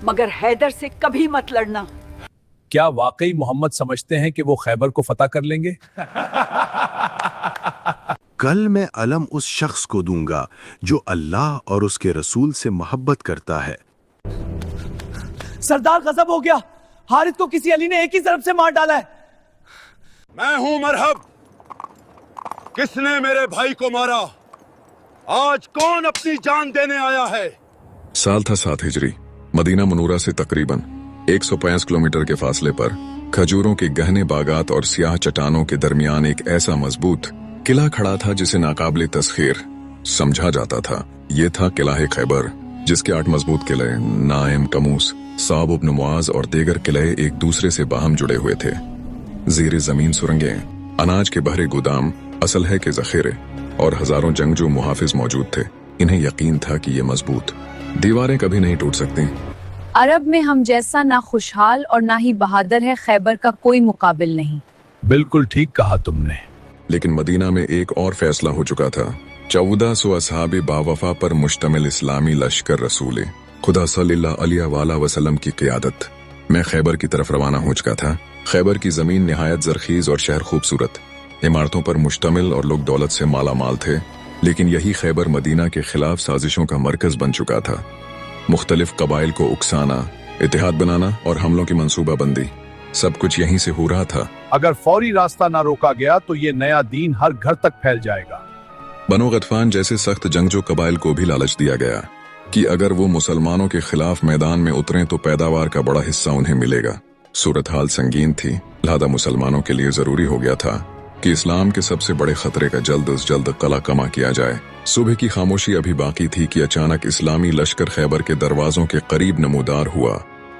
मगर हैदर से कभी मत लड़ना। क्या वाकई मोहम्मद समझते हैं कि वो खैबर को फतह कर लेंगे? कल मैं अलम उस शख्स को दूंगा जो अल्लाह और उसके रसूल से मोहब्बत करता है। सरदार गजब हो गया, हारिस को किसी अली ने एक ही ज़रब से मार डाला है। मैं हूं मरहब। किसने मेरे भाई को मारा? आज कौन अपनी जान देने आया है? साल था 7 हिजरी। मदीना मुनूरा से तकरीबन 105 किलोमीटर के फासले पर खजूरों के गहने बागात और सियाह चट्टानों के दरमियान एक ऐसा मजबूत किला खड़ा था जिसे नाकाबिले तस्खीर समझा जाता था। ये था किला खैबर, जिसके 8 मजबूत किले नाइम, कमूस, साब इब्न मुआज और दीगर किले एक दूसरे से बाहम जुड़े हुए थे। ज़ीर ज़मीन सुरंगें, अनाज के बहरे गोदाम, असलहे के ज़ख़ीरे और हजारों जंगजू मुहाफिज मौजूद थे। इन्हें यकीन था कि ये मजबूत दीवारें कभी नहीं टूट सकती। अरब में हम जैसा ना खुशहाल और ना ही बहादुर है, खैबर का कोई मुकाबिल नहीं। बिल्कुल ठीक कहा तुमने। लेकिन मदीना में एक और फैसला हो चुका था। 1400 असहाबे बावफा पर मुश्तमिल इस्लामी लश्कर रसूल खुदा सल्लल्लाहु अलैहि वसल्लम की क़ियादत में खैबर की तरफ रवाना हो चुका था। खैबर की जमीन निहायत जरखीज और शहर खूबसूरत, इमारतों पर मुश्तमिल और लोग दौलत से माला माल थे। लेकिन यही खैबर मदीना के खिलाफ साजिशों का मरकज बन चुका था। मुख्तलिफ कबाइल को उकसाना, इत्तेहाद बनाना और हमलों की मंसूबा बंदी, सब कुछ यहीं से हो रहा था। अगर फौरी रास्ता ना रोका गया तो ये नया दीन हर घर तक फैल जाएगा। बनो गतफान जैसे सख्त जंगजू कबाइल को भी लालच दिया गया कि अगर वो मुसलमानों के खिलाफ मैदान में उतरें तो पैदावार का बड़ा हिस्सा उन्हें मिलेगा। सूरत हाल संगीन थी, लिहाजा मुसलमानों के लिए जरूरी हो गया था कि इस्लाम के सबसे बड़े खतरे का जल्द अज जल्द कला कमा किया जाए। सुबह की खामोशी अभी बाकी थी कि अचानक इस्लामी लश्कर खैबर के दरवाजों के करीब नमूदार हुआ।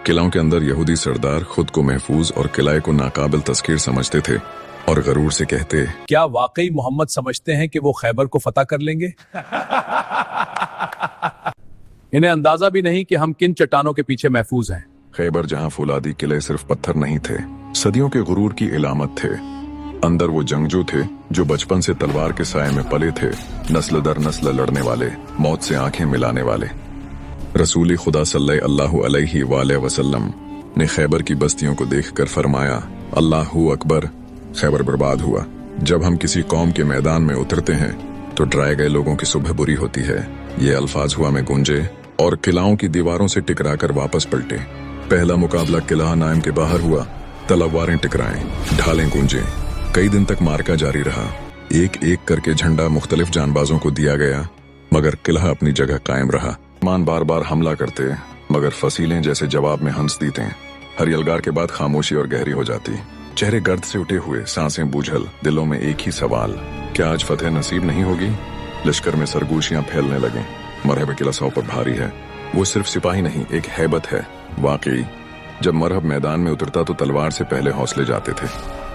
किलाओं के अंदर यहूदी सरदार खुद को महफूज और किले को नाकाबिल तस्कीर समझते थे और गरूर से कहते, क्या वाकई मोहम्मद समझते हैं कि वो खैबर को फतह कर लेंगे? इन्हें अंदाजा भी नहीं कि हम किन चट्टानों के पीछे महफूज हैं। खैबर जहां फौलादी किले सिर्फ पत्थर नहीं थे, सदियों के गुरूर की इलामत थे। अंदर वो जंगजू थे जो बचपन से तलवार के साए में पले थे, नस्ल दर नस्ल लड़ने वाले, मौत से आंखें मिलाने वाले। रसूली खुदा सल्लल्लाहु अलैहि वसल्लम ने खैबर की बस्तियों को देखकर फरमाया, अल्लाहु अकबर। खैबर बर्बाद हुआ। जब हम किसी कौम के मैदान में उतरते हैं तो डराए गए लोगों की सुबह बुरी होती है। ये अल्फाज हुआ में गूंजे और किलाओं की दीवारों से टकराकर वापस पलटे। पहला मुकाबला किला नाइम के बाहर हुआ। तलवारें टकराएं, ढालें गूंजे। कई दिन तक मार्का जारी रहा। एक एक करके झंडा मुख्तलिफ जानबाजों को दिया गया, मगर किला अपनी जगह कायम रहा। मान बार बार हमला करते, मगर फसीलें जैसे जवाब में हंस देते। हर यलगार के बाद खामोशी और गहरी हो जाती। चेहरे गर्द से उठे हुए, सांसें बूझल, दिलों में एक ही सवाल, क्या आज फतेह नसीब नहीं होगी? लश्कर में सरगोशियां फैलने लगे। मरहब किला 100 पर भारी है। वो सिर्फ सिपाही नहीं, एक हैबत है। वाकई जब मरहब मैदान में उतरता तो तलवार से पहले हौसले जाते थे।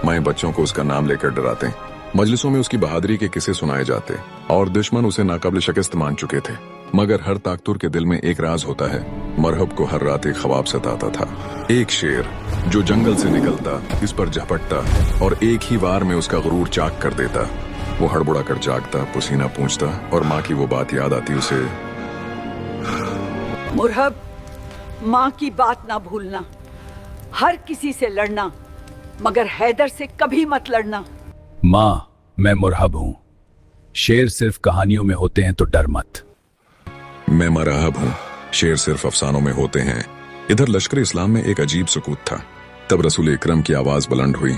माएं बच्चों को उसका नाम लेकर डराते, मजलिसों में उसकी बहादुरी के किस्से सुनाए जाते और दुश्मन उसे नाकाबिल शिकस्त मान चुके थे। मगर हर ताकतुर के दिल में एक राज होता है। मरहब को हर रात एक ख्वाब सताता था। एक शेर जो जंगल से निकलता, इस पर झपटता और एक ही वार में उसका गुरूर चाक कर देता। वो हड़बड़ा कर जागता, पसीना पूंछता और माँ की वो बात याद आती उसे, मुरहब, माँ की बात ना भूलना। हर किसी से लड़ना, मगर हैदर से कभी मत लड़ना। माँ, मैं मुरहब हूँ। शेर सिर्फ कहानियों में होते हैं तो डर मत। मैं मरहब हूँ, शेर सिर्फ अफसानों में होते हैं। इधर लश्कर इस्लाम में एक अजीब सुकूत था। तब रसूल इकरम की आवाज बुलंद हुई,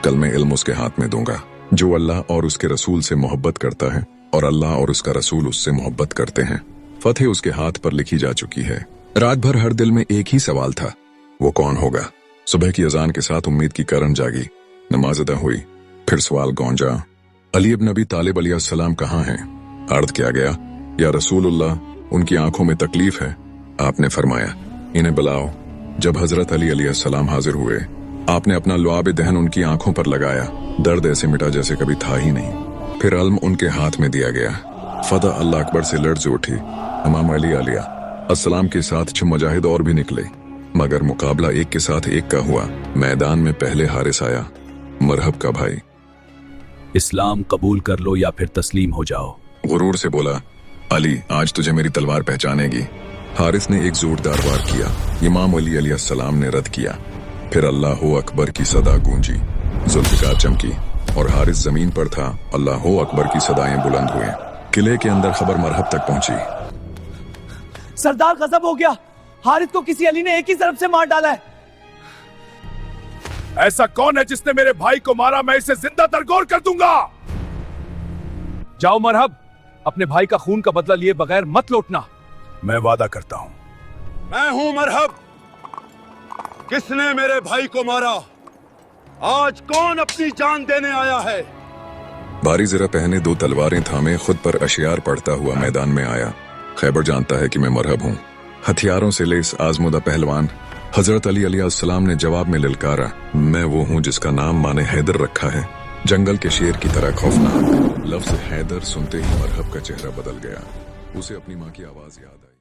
कल मैं इल्म उसके हाथ में दूंगा जो अल्लाह और उसके रसूल से मोहब्बत करता है और अल्लाह और उसका रसूल उससे मोहब्बत करते हैं। फतेह उसके हाथ पर लिखी जा चुकी है। रात भर हर दिल में एक ही सवाल था, वो कौन होगा? सुबह की अजान के साथ उम्मीद की करन जागी। नमाज अदा हुई, फिर सवाल गूंजा, अली इब्न अबी तालिब अलैहिस्सलाम कहाँ हैं? अर्ज किया गया, या रसूलुल्लाह, उनकी आंखों में तकलीफ है। आपने फरमाया, इन्हें बुलाओ। जब हजरत अली अलैहिस्सलाम हाजिर हुए, आपने अपना लुआब दहन उनकी आंखों पर लगाया। दर्द ऐसे मिटा जैसे कभी था ही नहीं। फिर अल्म उनके हाथ में दिया गया। फदा अल्लाह अकबर से लर्ज़ उठी। इमाम अली आलिया अस्सलाम के साथ 6 मुजाहिद और भी निकले, मगर मुकाबला एक के साथ एक का हुआ। मैदान में पहले हारिस आया, मरहब का भाई। इस्लाम कबूल कर लो या फिर तस्लीम हो जाओ। गुरूर से बोला, अली आज तुझे मेरी तलवार पहचानेगी। हारिस ने एक जोरदार वार किया। इमाम अली अलैहिस्सलाम ने रद्द किया। फिर अल्लाह अकबर की सदा गूंजी। जुल्फिकार चमकी और हारिस जमीन पर था। अल्लाह अकबर की सदाएं बुलंद हुए। किले के अंदर खबर मरहब तक पहुंची। सरदार गजब हो गया, हारिस को किसी अली ने एक ही ज़रब से मार डाला है। ऐसा कौन है जिसने मेरे भाई को मारा? मैं इसे जिंदा दरगोर कर दूंगा। जाओ मरहब, अपने भाई का खून का बदला लिए बगैर मत लौटना। मैं वादा करता हूं। मैं हूं मरहब। किसने मेरे भाई को मारा? आज कौन अपनी जान देने आया है? भारी ज़रा पहने 2 तलवारें थामे खुद पर अशियार पढ़ता हुआ मैदान में आया। खैबर जानता है कि मैं मरहब हूँ। हथियारों से लेस आजमुदा पहलवान हजरत अली अलैहिस्सलाम ने जवाब में ललकारा, मैं वो हूँ जिसका नाम माने हैदर रखा है, जंगल के शेर की तरह खौफनाक। लफ्ज हैदर सुनते ही मरहब का चेहरा बदल गया। उसे अपनी माँ की आवाज याद आई।